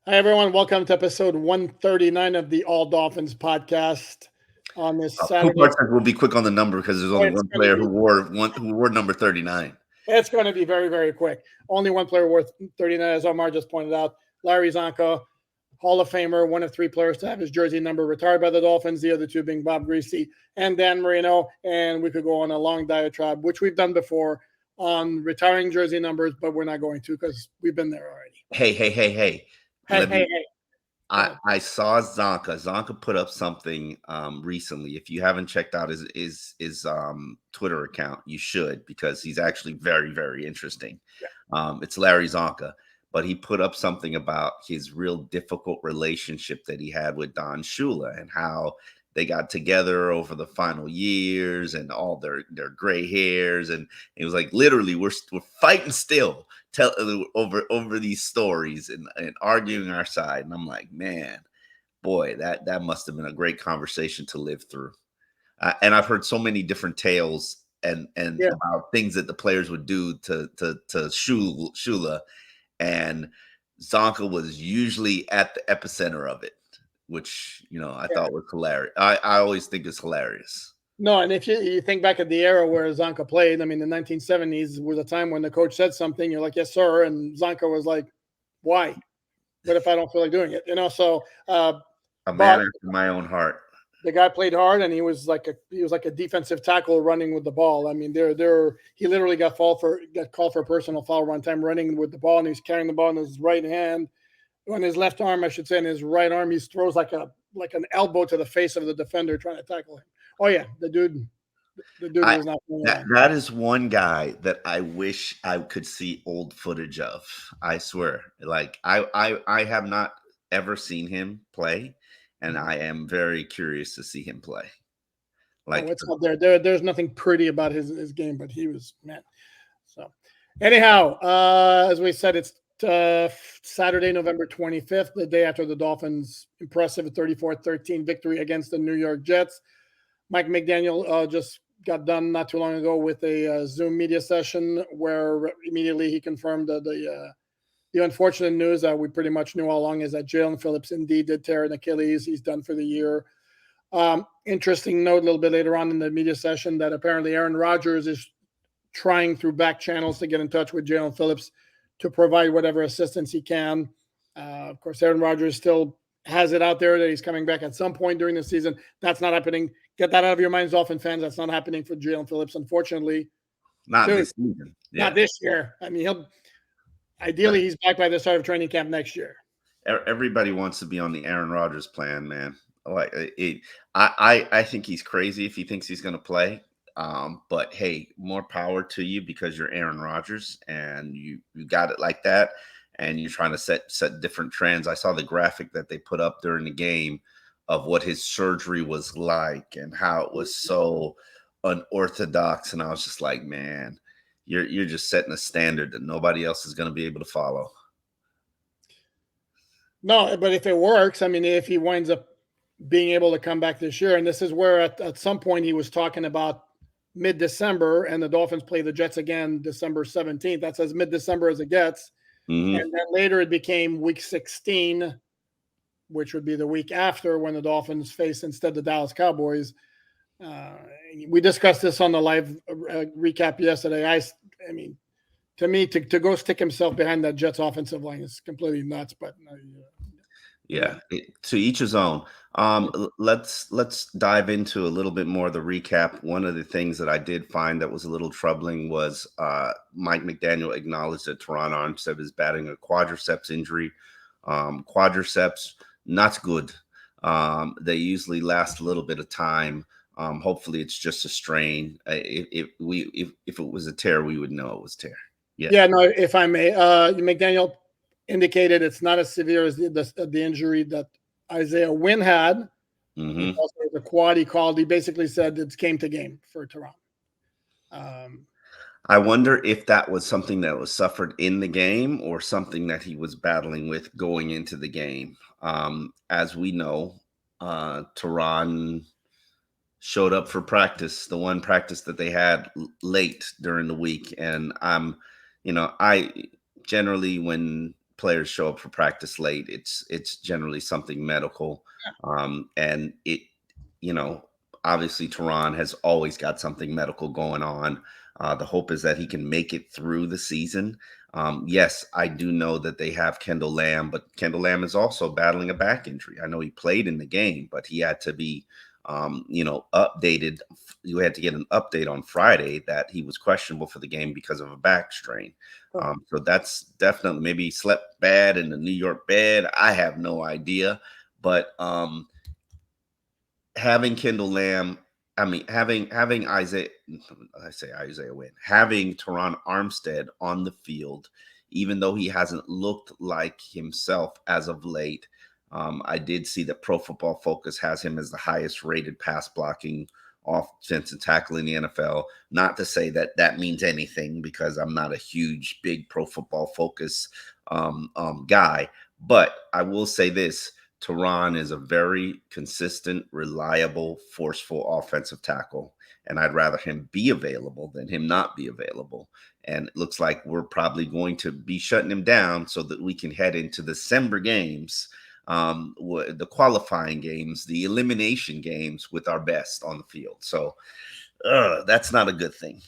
Hi, everyone. Welcome to episode 139 of the All Dolphins podcast on this Two Saturday. parts will be quick on the number because there's only one player who wore number 39. It's going to be very, very quick. Only one player worth 39, as Omar just pointed out. Larry Csonka, Hall of Famer, one of three players to have his jersey number retired by the Dolphins, the other two being Bob Greasy and Dan Marino. And we could go on a long diatribe, which we've done before, on retiring jersey numbers, but we're not going to because we've been there already. Hey. Hey. I saw Csonka. Csonka put up something recently. If you haven't checked out his Twitter account, you should, because he's actually very, very interesting. Yeah. It's Larry Csonka, but he put up something about his real difficult relationship that he had with Don Shula and how they got together over the final years and all their gray hairs, and it was like literally we're fighting still over these stories and arguing our side. And I'm like, man, boy, that must have been a great conversation to live through. And I've heard so many different tales and about things that the players would do to Shula, and Csonka was usually at the epicenter of it, which, I thought was hilarious. I always think it's hilarious. No, and if you think back at the era where Csonka played, I mean, the 1970s was a time when the coach said something, you're like, yes, sir. And Csonka was like, why? What if I don't feel like doing it? So a man after my own heart. The guy played hard, and he was like a defensive tackle running with the ball. I mean, he literally got called for a personal foul one time running with the ball, and he's carrying the ball in his right hand. On his left arm, I should say, in his right arm, he throws like an elbow to the face of the defender trying to tackle him. Oh yeah, the dude was not. That is one guy that I wish I could see old footage of. I swear, like I have not ever seen him play, and I am very curious to see him play. Like, it's not there. There's nothing pretty about his game, but he was, man. So anyhow, as we said, it's Saturday, November 25th, the day after the Dolphins' impressive 34-13 victory against the New York Jets. Mike McDaniel just got done not too long ago with a Zoom media session where immediately he confirmed the unfortunate news that we pretty much knew all along, is that Jalen Phillips indeed did tear an Achilles. He's done for the year. Interesting note a little bit later on in the media session that apparently Aaron Rodgers is trying through back channels to get in touch with Jalen Phillips to provide whatever assistance he can. Of course, Aaron Rodgers still has it out there that he's coming back at some point during the season. That's not happening. Get that out of your minds, Dolphin fans. That's not happening for Jalen Phillips, unfortunately. Not this season. Yeah. Not this year. I mean, ideally he's back by the start of training camp next year. Everybody wants to be on the Aaron Rodgers plan, man. Like, I think he's crazy if he thinks he's going to play. But hey, more power to you, because you're Aaron Rodgers and you got it like that, and you're trying to set different trends. I saw the graphic that they put up during the game of what his surgery was like and how it was so unorthodox, and I was just like, man, you're just setting a standard that nobody else is going to be able to follow. No, but if it works, I mean, if he winds up being able to come back this year, and this is where at some point he was talking about mid-December, and the Dolphins play the Jets again December 17th. That's as mid-December as it gets. Mm-hmm. And then later it became week 16, which would be the week after, when the Dolphins face instead the Dallas Cowboys. We discussed this on the live recap yesterday. I mean, to me, to go stick himself behind that Jets offensive line is completely nuts. But to each his own. Let's dive into a little bit more of the recap. One of the things that I did find that was a little troubling was Mike McDaniel acknowledged that Teron Armstead is battling a quadriceps injury. Quadriceps, not good. They usually last a little bit of time. Hopefully it's just a strain. If it was a tear, we would know it was tear. Yeah. No, if I may, McDaniel indicated it's not as severe as the injury that Isaiah Wynn had. Mm-hmm. Also, the quad he called. He basically said it's game to game for Teron. I wonder if that was something that was suffered in the game or something that he was battling with going into the game. As we know, Teron showed up for practice, the one practice that they had late during the week. And I generally, when players show up for practice late, it's generally something medical. And it, you know, obviously Tehran has always got something medical going on. The hope is that he can make it through the season. Yes, I do know that they have Kendall Lamb, but Kendall Lamb is also battling a back injury. I know he played in the game, but he had to be, updated. You had to get an update on Friday that he was questionable for the game because of a back strain. So that's definitely, maybe he slept bad in the New York bed. I have no idea, but having Kendall Lamb, having Isaiah, I say Isaiah Wynn, having Teron Armstead on the field, even though he hasn't looked like himself as of late. I did see that Pro Football Focus has him as the highest rated pass blocking offensive tackle in the NFL. Not to say that that means anything, because I'm not a huge, big Pro Football Focus guy, but I will say this. Tehran is a very consistent, reliable, forceful offensive tackle, and I'd rather him be available than him not be available. And it looks like we're probably going to be shutting him down so that we can head into the December games, the qualifying games, the elimination games with our best on the field. So that's not a good thing.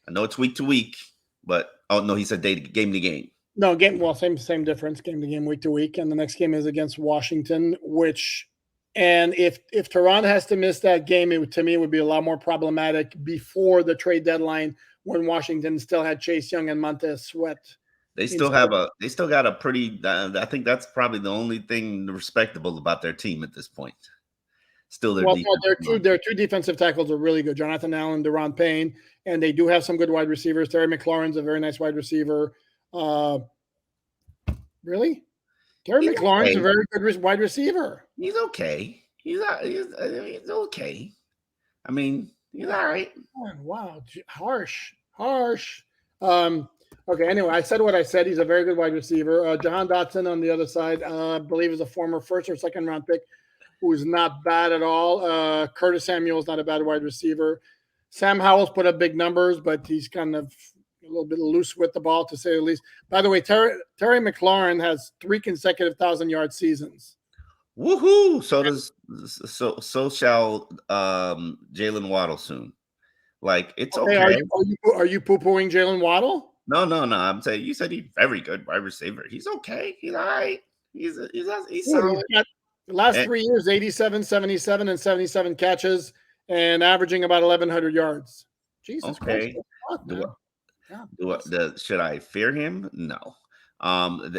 I know it's week to week, but no, he said game to game. No, same difference, game to game, week to week. And the next game is against Washington, and if Tehran has to miss that game, to me, it would be a lot more problematic before the trade deadline, when Washington still had Chase Young and Montez Sweat. They still got a pretty, I think that's probably the only thing respectable about their team at this point. Still their their two defensive tackles are really good. Jonathan Allen, Deron Payne, and they do have some good wide receivers. Terry McLaurin's a very nice wide receiver. Really? Terry McLaurin's a very good wide receiver. He's okay. He's okay. I mean, he's all right. Wow, harsh. Okay, anyway, I said what I said. He's a very good wide receiver. Jahan Dotson on the other side, I believe, is a former first or second round pick who's not bad at all. Curtis Samuel's not a bad wide receiver. Sam Howell's put up big numbers, but he's kind of a little bit loose with the ball, to say the least. By the way, Terry McLaurin has 3 consecutive 1,000-yard seasons. Woohoo! So shall Jalen Waddle soon. Like, it's okay. Are you poo-pooing Jalen Waddle? No. I'm saying, you said he's very good wide receiver. He's okay. He's all right. He's solid. The last 3 years, 87, 77, and 77 catches, and averaging about 1,100 yards. Jesus Christ. Should I fear him? No.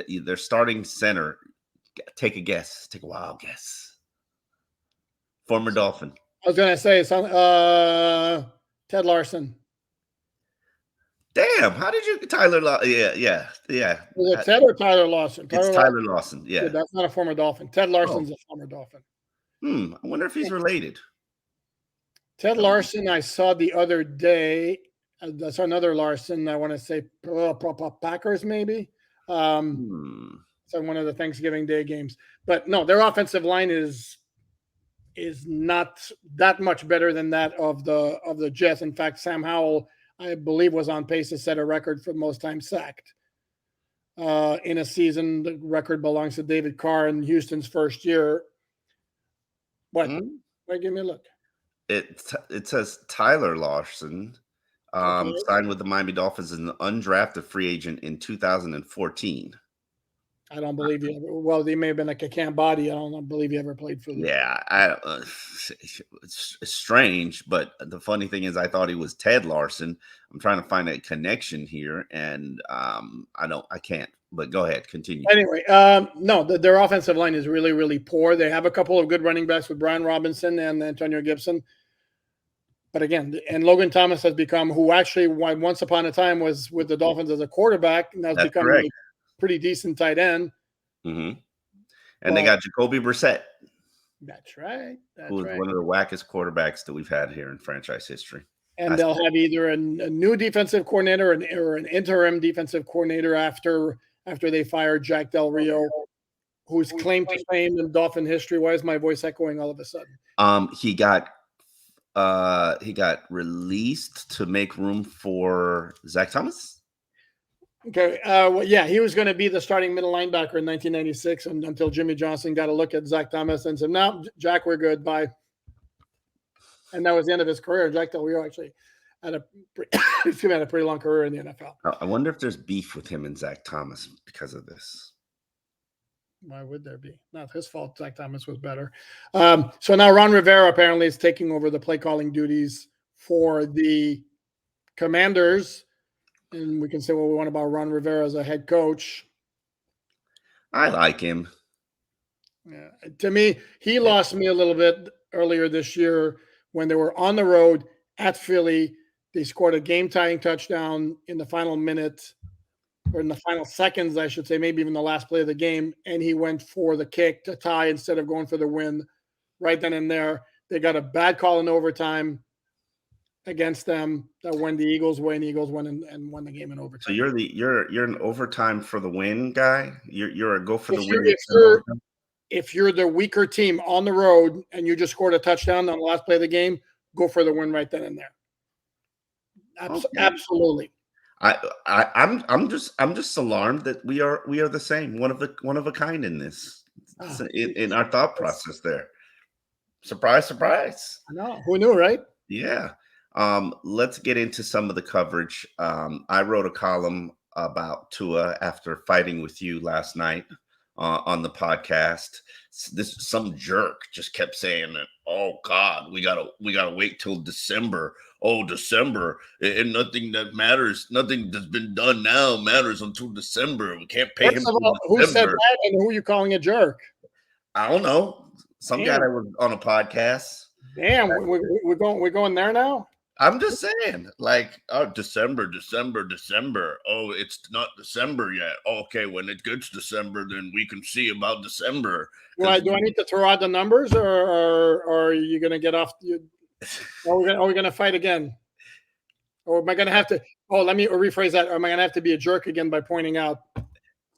Their starting center, take a wild guess. Former Dolphin. I was going to say Ted Larson. Damn, how did you Tyler Lawson? Yeah. Was it Ted or Tyler Lawson? Tyler Lawson, yeah. That's not a former Dolphin. Ted Larson's a former Dolphin. I wonder if he's related. Ted Larson, I saw the other day. I saw another Larson. I want to say Packers, maybe. So one of the Thanksgiving Day games. But no, their offensive line is not that much better than that of the Jets. In fact, Sam Howell, I believe, was on pace to set a record for most times sacked in a season. The record belongs to David Carr in Houston's first year. What? Wait, give me a look. It says Tyler Larson signed with the Miami Dolphins as an undrafted free agent in 2014. I don't believe he ever. Well, he may have been like a Cam Body. I don't believe he ever played for them. Yeah, it's strange, but the funny thing is, I thought he was Ted Larson. I'm trying to find a connection here, and I can't. But go ahead, continue. Anyway, no, their offensive line is really, really poor. They have a couple of good running backs with Brian Robinson and Antonio Gibson. But again, and Logan Thomas has become, who actually once upon a time was with the Dolphins as a quarterback, and has become a pretty decent tight end. And they got Jacoby Brissett. That's right. Who is one of the wackest quarterbacks that we've had here in franchise history. And they'll have either a new defensive coordinator or an interim defensive coordinator after they fired Jack Del Rio, who's claimed to fame in Dolphin history. Why is my voice echoing all of a sudden? He got released to make room for Zach Thomas. Okay. Well, yeah, he was going to be the starting middle linebacker in 1996 until Jimmy Johnson got a look at Zach Thomas and said, "No, Jack, we're good. Bye." And that was the end of his career. Jack Del Rio actually had a had a pretty long career in the NFL. I wonder if there's beef with him and Zach Thomas because of this. Why would there be? Not his fault. Zach Thomas was better. So now Ron Rivera apparently is taking over the play calling duties for the Commanders. And we can say what we want about Ron Rivera as a head coach. I like him. Yeah. To me, he lost me a little bit earlier this year when they were on the road at Philly. They scored a game-tying touchdown in the final minute, or in the final seconds, I should say, maybe even the last play of the game, and he went for the kick to tie instead of going for the win right then and there. They got a bad call in overtime against them that when the Eagles win, the Eagles win and won the game in overtime. So you're an overtime for the win guy? You're a go for the win. If you're the weaker team on the road and you just scored a touchdown on the last play of the game, go for the win right then and there. Okay. Absolutely. I'm just alarmed that we are the same, one of a kind in this in our thought process there. Surprise, surprise. I know. Who knew, right? Yeah. Let's get into some of the coverage. I wrote a column about Tua after fighting with you last night on the podcast. Some jerk just kept saying that, oh God, we gotta wait till December. Oh, December, and nothing that matters, nothing that's been done now matters until December. We can't pay him. Who said that, and who are you calling a jerk? I don't know. Some guy that was on a podcast. Damn, we're going there now. I'm just saying, like, oh, December. Oh, it's not December yet. Okay, when it gets December, then we can see about December. Well, do I need to throw out the numbers, or are you going to get off? Are we going to fight again? Or am I going to have to? Oh, let me rephrase that. Or am I going to have to be a jerk again by pointing out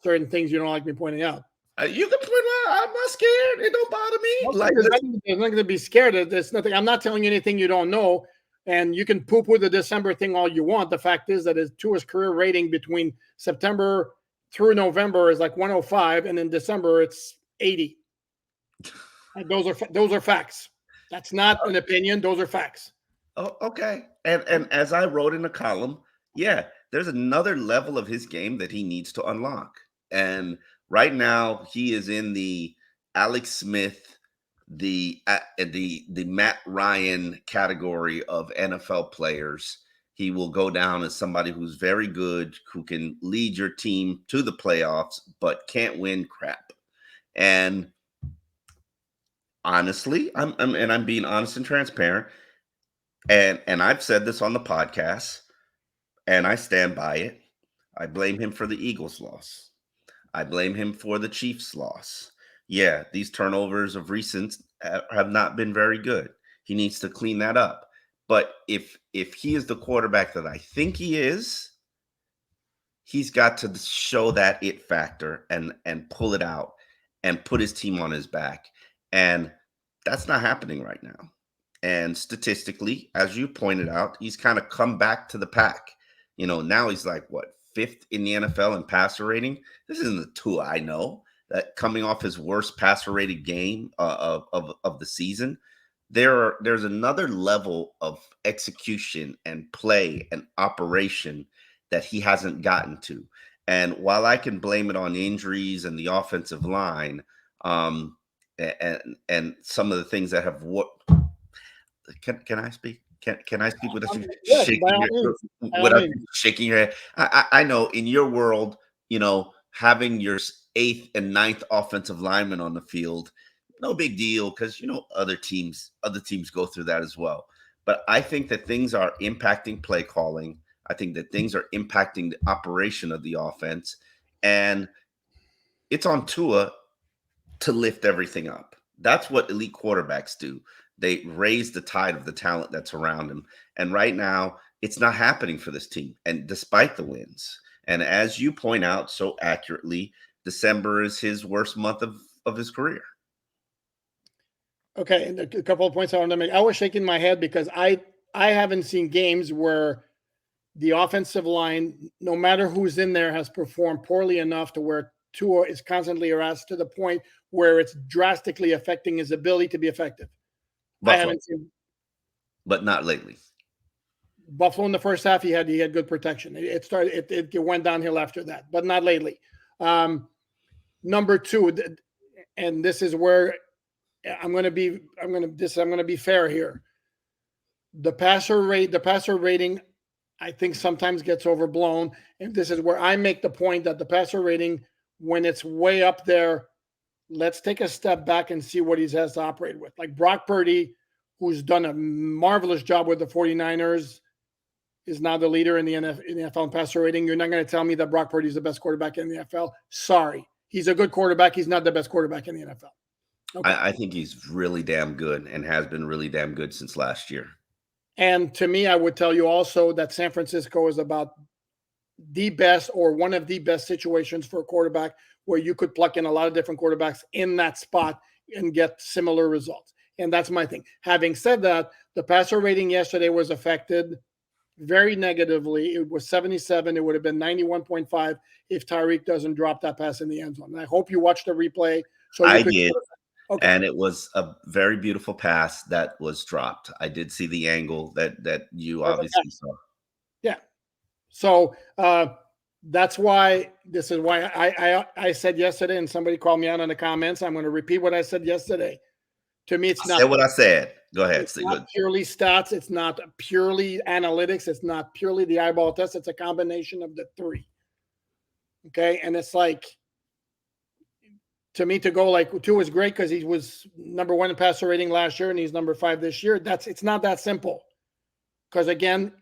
certain things you don't like me pointing out? You can point out. I'm not scared. It don't bother me. Okay, there's nothing to be scared of. There's nothing. I'm not telling you anything you don't know. And you can poo-poo the December thing all you want. The fact is that Tua's career rating between September through November is like 105, and in December it's 80. And those are facts. That's not an opinion. Those are facts. Oh, okay. And as I wrote in the column, yeah, there's another level of his game that he needs to unlock. And right now, he is in the Alex Smith, the Matt Ryan category of NFL players. He will go down as somebody who's very good, who can lead your team to the playoffs, but can't win crap. And honestly, I'm being honest and transparent. And I've said this on the podcast, and I stand by it. I blame him for the Eagles' loss. I blame him for the Chiefs' loss. Yeah, these turnovers of recent have not been very good. He needs to clean that up. But if he is the quarterback that I think he is, he's got to show that it factor and pull it out and put his team on his back. And that's not happening right now. And statistically, as you pointed out, he's kind of come back to the pack. You know, now he's like, what, 5th in the NFL in passer rating? This isn't the Tua I know. That coming off his worst passer rated game of the season, there's another level of execution and play and operation that he hasn't gotten to. And while I can blame it on injuries and the offensive line, and some of the things that have can I speak? Can I speak without shaking your head? I know in your world, you know, having your 8th and 9th offensive linemen on the field, no big deal, because you know other teams go through that as well. But I think that things are impacting play calling. I think that things are impacting the operation of the offense, and it's on Tua to lift everything up. That's what elite quarterbacks do. They raise the tide of the talent that's around him. And right now, it's not happening for this team. And despite the wins, and as you point out so accurately, December is his worst month of his career. Okay, and a couple of points I wanted to make. I was shaking my head because I haven't seen games where the offensive line, no matter who's in there, has performed poorly enough to where Tua is constantly harassed to the point where it's drastically affecting his ability to be effective. I Buffalo, haven't seen but not lately. Buffalo in the first half. He had good protection. It went downhill after that, but not lately. Number two, and this is where I'm going to be fair here. The passer rating, I think sometimes gets overblown, and this is where I make the point that the passer rating, when it's way up there, let's take a step back and see what he has to operate with. Like Brock Purdy, who's done a marvelous job with the 49ers, is now the leader in the NFL in passer rating. You're not going to tell me that Brock Purdy is the best quarterback in the NFL. Sorry. He's a good quarterback. He's not the best quarterback in the NFL. Okay. I think he's really damn good and has been really damn good since last year. And to me, I would tell you also that San Francisco is about the best or one of the best situations for a quarterback where you could pluck in a lot of different quarterbacks in that spot and get similar results. And that's my thing. Having said that, the passer rating yesterday was affected very negatively. It was 77. It would have been 91.5 if Tyreek doesn't drop that pass in the end zone. And I hope you watched the replay. So I did. Okay. And it was a very beautiful pass that was dropped. I did see the angle that you obviously saw. Yeah. So that's why I said yesterday, and somebody called me out in the comments. I'm going to repeat what I said yesterday. To me, it's not. Say what I said. Go ahead. It's not purely stats. It's not purely analytics. It's not purely the eyeball test. It's a combination of the three. Okay. And it's like, to me, to go like Tua is great because he was number one in passer rating last year and he's number 5 this year. It's not that simple. Because again,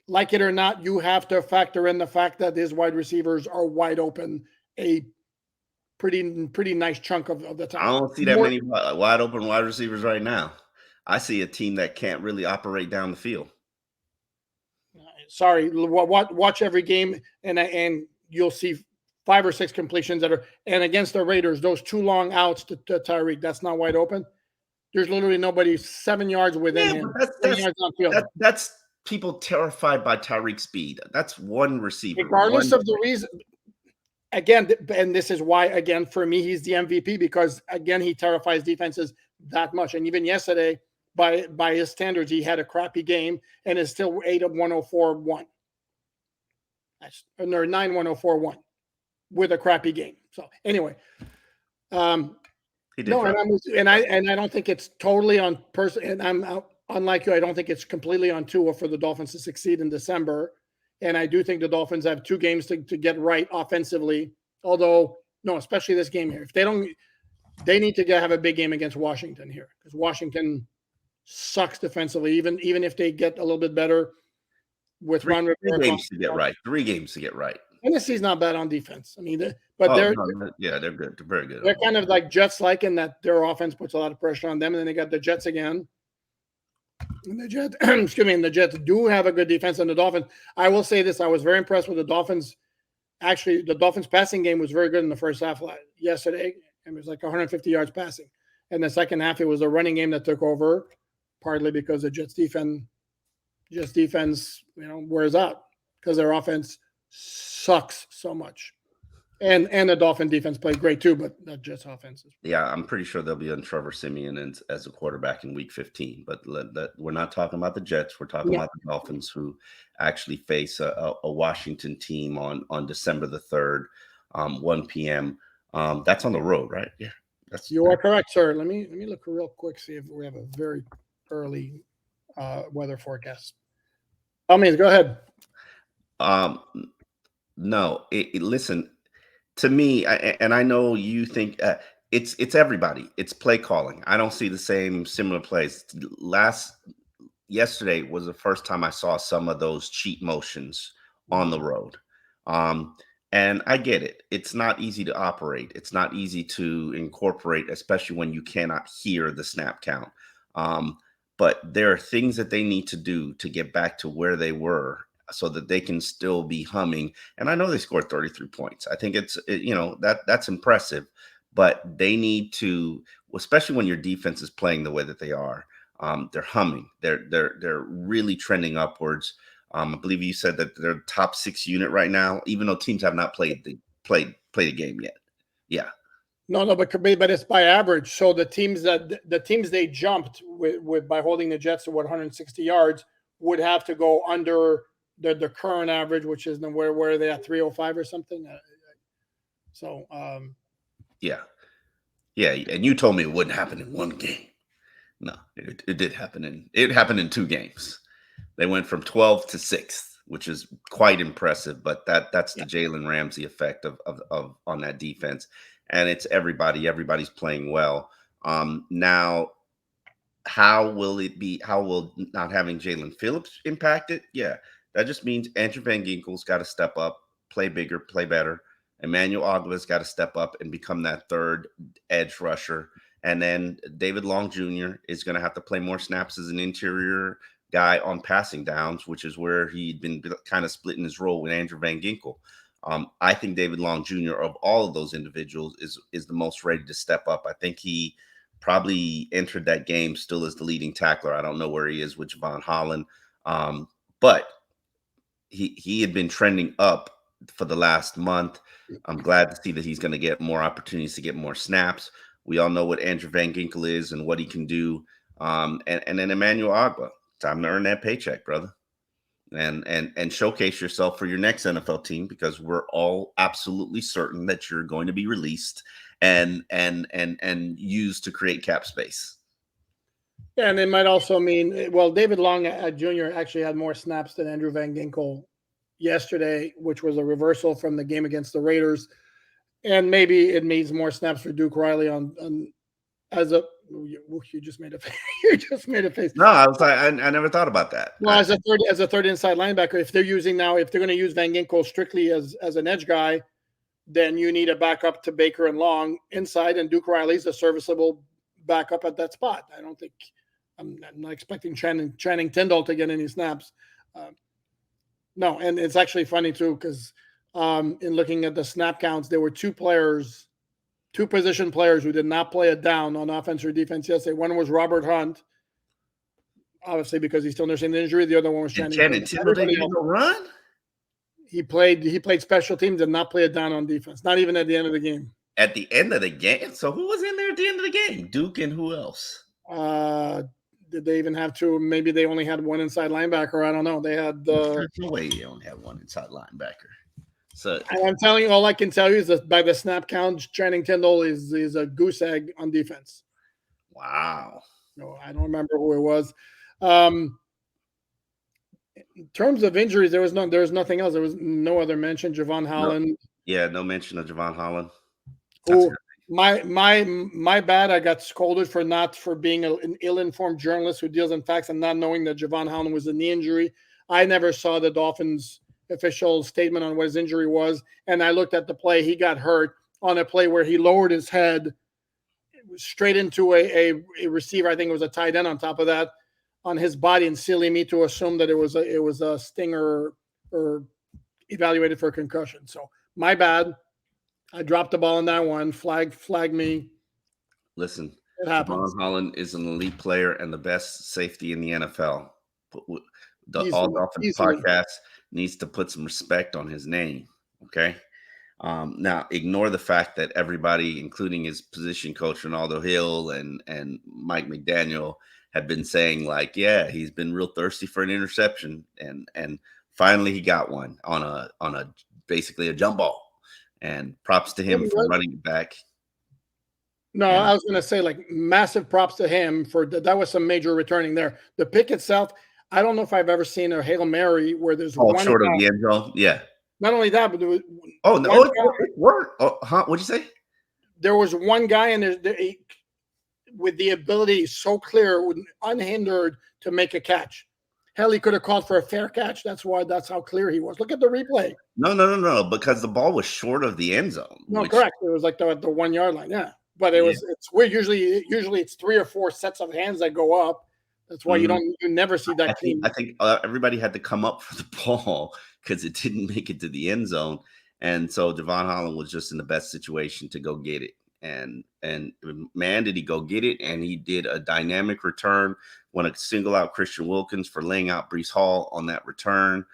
like it or not, you have to factor in the fact that his wide receivers are wide open a pretty nice chunk of the time. I don't see that many wide open wide receivers right now. I see a team that can't really operate down the field. Sorry, watch every game and you'll see 5 or 6 completions and against the Raiders, those 2 long outs to Tyreek, that's not wide open. There's literally nobody 7 yards within him. That's people terrified by Tyreek's speed. That's one receiver. Regardless of the reason. Again, and this is why, again, for me, he's the MVP because, again, he terrifies defenses that much. And even yesterday, by his standards, he had a crappy game and is still 8-104-1. Or 9-104-1 with a crappy game. So anyway, he did and I don't think it's totally on person. And I'm unlike you. I don't think it's completely on Tua for the Dolphins to succeed in December. And I do think the Dolphins have 2 games to get right offensively. Although, no, especially this game here. If they don't, they need to have a big game against Washington here because Washington sucks defensively. Even if they get a little bit better with Ron Rivera. 3 games to get right. 3 games to get right. Tennessee's not bad on defense. I mean, they're good. They're good. They're very good. They're kind of like Jets-like in that their offense puts a lot of pressure on them, and then they got the Jets again. And the Jets, the Jets do have a good defense on the Dolphins. I will say this: I was very impressed with the Dolphins. Actually, the Dolphins' passing game was very good in the first half yesterday. It was like 150 yards passing. And the second half, it was a running game that took over, partly because the Jets' defense, wears out because their offense sucks so much. And the Dolphin defense played great too, but the Jets offense. Yeah, I'm pretty sure they'll be on Trevor Siemian as a quarterback in Week 15. But we're not talking about the Jets. We're talking about the Dolphins, who actually face a Washington team on December the 3rd, 1 p.m. That's on the road, right? Yeah, you are correct, sir. Let me look real quick, see if we have a very early weather forecast. Go ahead. No, listen. To me, and I know you think it's everybody. It's play calling. I don't see the similar plays. Yesterday was the first time I saw some of those cheat motions on the road. And I get it. It's not easy to operate. It's not easy to incorporate, especially when you cannot hear the snap count. But there are things that they need to do to get back to where they were, so that they can still be humming. And I know they scored 33 points. I think that's impressive, but they need to, especially when your defense is playing the way that they are. They're humming. They're really trending upwards. I believe you said that they're top 6 unit right now, even though teams have not played a game yet. Yeah. No, but it's by average. So the teams they jumped with by holding the Jets to 160 yards would have to go under the current average, which is where are they at 305 or something. So yeah, and you told me it wouldn't happen in one game. No, it did happen it happened in 2 games. They went from 12th to 6th, which is quite impressive. But that's the Jalen Ramsey effect of on that defense. And it's everybody. Everybody's playing well. Now, how will not having Jalen Phillips impact it? Yeah, that just means Andrew Van Ginkel's got to step up, play bigger, play better. Emmanuel Ogbah's got to step up and become that third edge rusher. And then David Long Jr. is going to have to play more snaps as an interior guy on passing downs, which is where he'd been kind of splitting his role with Andrew Van Ginkel. I think David Long Jr. of all of those individuals is the most ready to step up. I think he probably entered that game still as the leading tackler. I don't know where he is with Javon Holland, but he had been trending up for the last month. I'm glad to see that he's going to get more opportunities to get more snaps. We all know what Andrew Van Ginkel is and what he can do. And then Emmanuel Ogbah, time to earn that paycheck, brother. And showcase yourself for your next NFL team, because we're all absolutely certain that you're going to be released and used to create cap space. Yeah, and it might also mean, well, David Long Jr. actually had more snaps than Andrew Van Ginkel yesterday, which was a reversal from the game against the Raiders. And maybe it means more snaps for Duke Riley on as a. You just made a face. You just made a face. No, I was like, I never thought about that. Well, as a third inside linebacker, if they're going to use Van Ginkel strictly as an edge guy, then you need a backup to Baker and Long inside, and Duke Riley's a serviceable backup at that spot. I don't think I'm not expecting Channing Tindall to get any snaps. No, and it's actually funny too, because in looking at the snap counts, there were 2 position players who did not play it down on offense or defense yesterday. One was Robert Hunt, obviously because he's still nursing the injury. The other one was Channing Tindall didn't even run. He played special teams, did not play it down on defense, not even at the end of the game. At the end of the game? So who was in there at the end of the game? Duke and who else? Did they even have 2? Maybe they only had 1 inside linebacker. I don't know. They had there's no way they only have 1 inside linebacker. So I'm telling you, all I can tell you is that by the snap count, Channing Tindall is a goose egg on defense. Wow. No, I don't remember who it was. In terms of injuries, there was nothing else. There was no other mention. Javon Holland. No mention of Javon Holland. My bad. I got scolded for being an ill-informed journalist who deals in facts and not knowing that Javon Holland was a knee injury. I never saw the Dolphins' official statement on what his injury was, and I looked at the play. He got hurt on a play where he lowered his head straight into a receiver. I think it was a tight end on top of that on his body, and silly me to assume that it was a stinger or evaluated for concussion. So my bad. I dropped the ball on that one. Flag me. Listen, it happens. Javon Holland is an elite player and the best safety in the NFL. The All Dolphins podcast needs to put some respect on his name. Okay. Now ignore the fact that everybody, including his position coach Ronaldo Hill and Mike McDaniel, have been saying like, yeah, he's been real thirsty for an interception, and finally he got one on a basically a jump ball. And props to him for running it back. No, I was going to say, like, massive props to him for that. Was some major returning there. The pick itself, I don't know if I've ever seen a Hail Mary where there's one short of the end zone. Yeah. Not only that, but there was it worked. What'd you say? There was one guy with the ability so clear, unhindered to make a catch. Hell, he could have called for a fair catch. That's how clear he was. Look at the replay. No, because the ball was short of the end zone. No, correct. It was like the 1 yard line. Yeah, but it's weird. Usually it's 3 or 4 sets of hands that go up. That's why you never see that clean. I think everybody had to come up for the ball because it didn't make it to the end zone, and so Javon Holland was just in the best situation to go get it. and man, did he go get it? And he did a dynamic return. Want to single out Christian Wilkins for laying out Breece Hall on that return.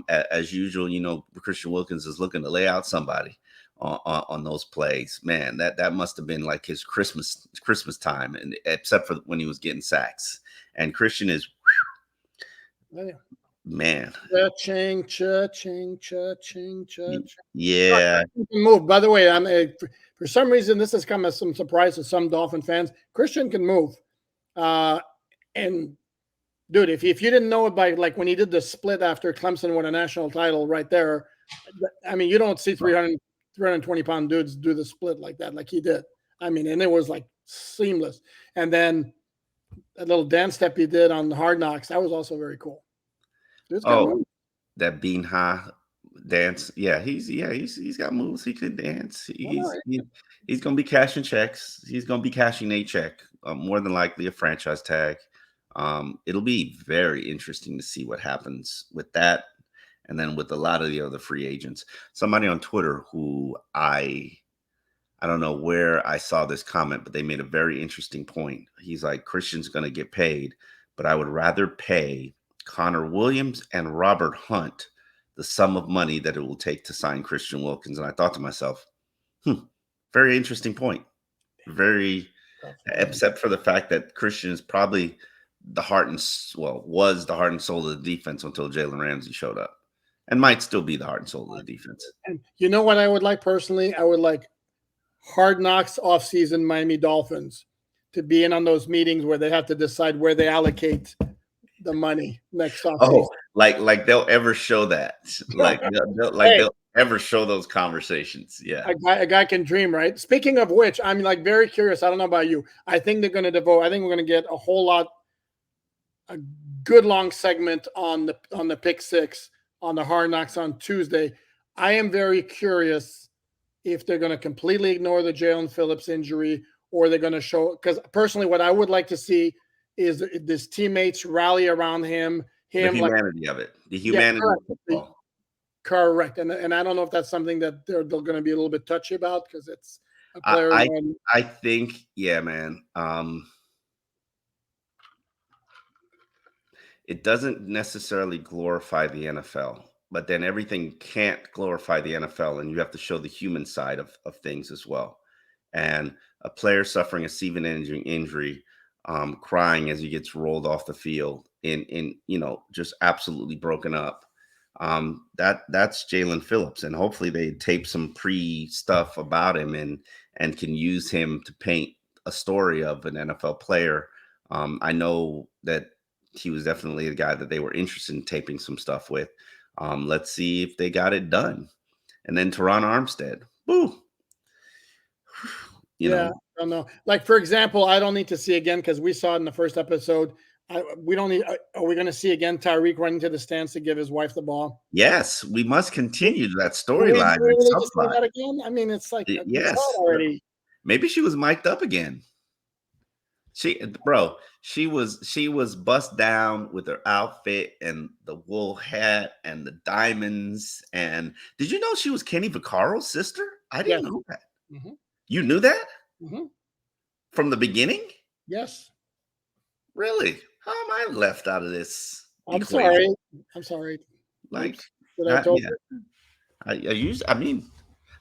As usual, Christian Wilkins is looking to lay out somebody on those plays. Man, that must have been like his Christmas time, and except for when he was getting sacks. And Christian is, man, cha-ching, cha-ching, cha-ching, cha-ching. Yeah. Move. By the way, for some reason this has come as some surprise to some Dolphin fans. Christian can move, and dude, if you didn't know it by like when he did the split after Clemson won a national title, right there. I mean, you don't see 320-pound dudes do the split like that, like he did. I mean, and it was like seamless. And then that little dance step he did on the Hard Knocks, that was also very cool. That bean high dance. Yeah, he's got moves. He could dance. He's gonna be cashing checks. He's gonna be cashing a check, more than likely a franchise tag. It'll be very interesting to see what happens with that. And then with a lot of the other free agents, somebody on Twitter who I don't know where I saw this comment, but they made a very interesting point. He's like, Christian's going to get paid, but I would rather pay Connor Williams and Robert Hunt the sum of money that it will take to sign Christian Wilkins. And I thought to myself, very interesting point. Except for the fact that Christian is probably was the heart and soul of the defense until Jalen Ramsey showed up. And might still be the heart and soul of the defense. And you know what I would like personally? I would like Hard Knocks offseason Miami Dolphins to be in on those meetings where they have to decide where they allocate the money next offseason. Oh, like they'll ever show that. They'll ever show those conversations. Yeah. A guy can dream, right? Speaking of which, I'm like very curious. I don't know about you. I think we're going to get a good long segment on the pick six on the Hard Knocks on Tuesday. I am very curious if they're going to completely ignore the Jalen Phillips injury, or they're going to show, because personally what I would like to see is his teammates rally around him. The humanity of it. The humanity of football. Correct. And I don't know if that's something that they're going to be a little bit touchy about, because it's a player. I think, yeah, man. It doesn't necessarily glorify the NFL, but then everything can't glorify the NFL, and you have to show the human side of things as well. And a player suffering a season-ending injury, crying as he gets rolled off the field, in just absolutely broken up. That's Jalen Phillips, and hopefully they tape some pre-stuff about him and can use him to paint a story of an NFL player. I know that he was definitely the guy that they were interested in taping some stuff with. Let's see if they got it done. And then Teron Armstead. Woo. I don't know. Like, for example, I don't need to see again, because we saw it in the first episode. Are we going to see again Tyreek running to the stands to give his wife the ball? Yes, we must continue that storyline. That again? I mean, it's like, yes, already. Maybe she was mic'd up again. She was bust down with her outfit and the wool hat and the diamonds. And did you know she was Kenny Vaccaro's sister? I didn't know that. Mm-hmm. You knew that? Mm-hmm. From the beginning? Yes. Really? How am I left out of this? I'm sorry. Like,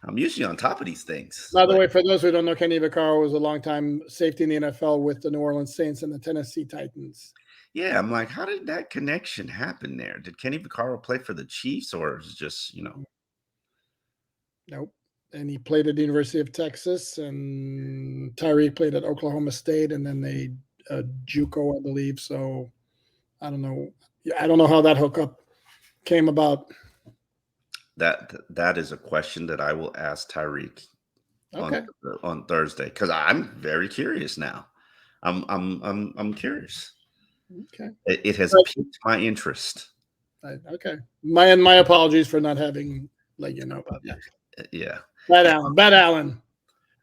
I'm usually on top of these things. By the way, for those who don't know, Kenny Vaccaro was a longtime safety in the NFL with the New Orleans Saints and the Tennessee Titans. Yeah, I'm like, how did that connection happen there? Did Kenny Vaccaro play for the Chiefs, or is it just, Nope. And he played at the University of Texas, and Tyreek played at Oklahoma State, and then they JUCO, I believe. So I don't know. I don't know how that hookup came about. That is a question that I will ask Tyreek on Thursday, because I'm very curious now. I'm curious. Okay. It has piqued my interest. Okay. My apologies for not having let you know about that. Yeah. Bad Allen.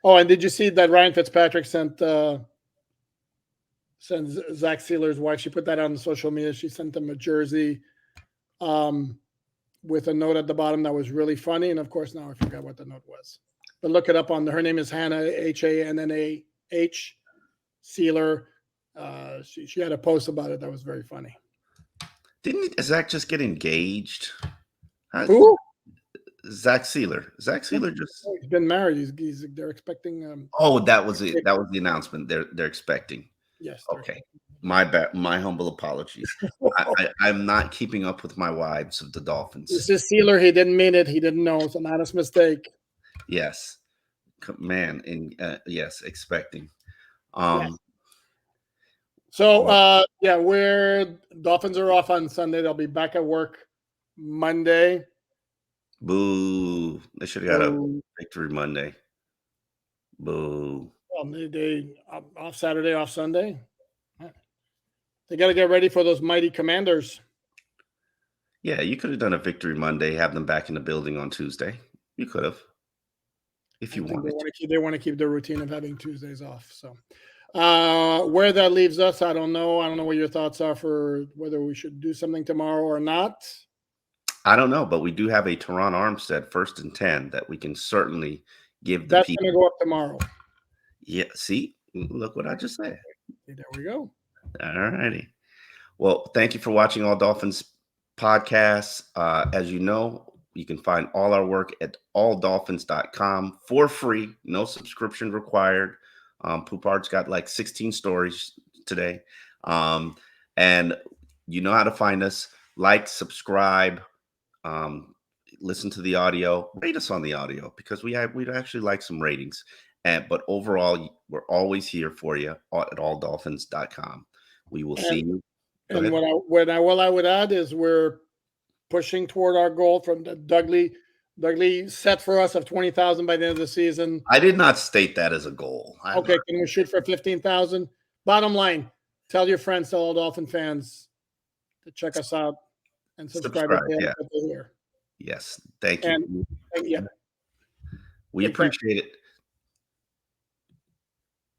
Oh, and did you see that Ryan Fitzpatrick sent Zach Sealer's wife? She put that on social media. She sent him a jersey with a note at the bottom that was really funny. And of course, now I forgot what the note was. but look it up on her name is Hannah, Hannah Sealer. She had a post about it that was very funny. Didn't Zach just get engaged? Who? Zach Sealer. Zach Sealer just he's been married. They're expecting. Oh, that was it. That was the announcement. They're expecting. Yes. Okay. My bad. My humble apologies. I'm not keeping up with my wives of the Dolphins. This is Sealer. He didn't mean it. He didn't know. It's an honest mistake. Yes, man. And yes, expecting. So we're Dolphins are off on Sunday. They'll be back at work Monday. Boo! They should have got a victory Monday. Boo! Well, they off Saturday, off Sunday. They got to get ready for those mighty Commanders. Yeah, you could have done a victory Monday, have them back in the building on Tuesday. You could have, if you wanted. They want to keep the routine of having Tuesdays off. So, where that leaves us, I don't know. I don't know what your thoughts are for whether we should do something tomorrow or not. I don't know, but we do have a Teron Armstead 1st and 10 that we can certainly give the people. That's going to go up tomorrow. Yeah, see? Look what I just said. There we go. All righty. Well, thank you for watching All Dolphins podcasts. As you know, you can find all our work at alldolphins.com for free. No subscription required. Poupard's got like 16 stories today. And you know how to find us. Like, subscribe, listen to the audio, rate us on the audio because we'd actually like some ratings. But overall, we're always here for you at alldolphins.com. We will see you. And what I would add is we're pushing toward our goal from the Dudley set for us of 20,000 by the end of the season. I did not state that as a goal. Okay, can we shoot for 15,000? Bottom line, tell your friends, tell all Dolphin fans to check us out and subscribe. Yeah. Yes, thank you. Yeah. We appreciate it.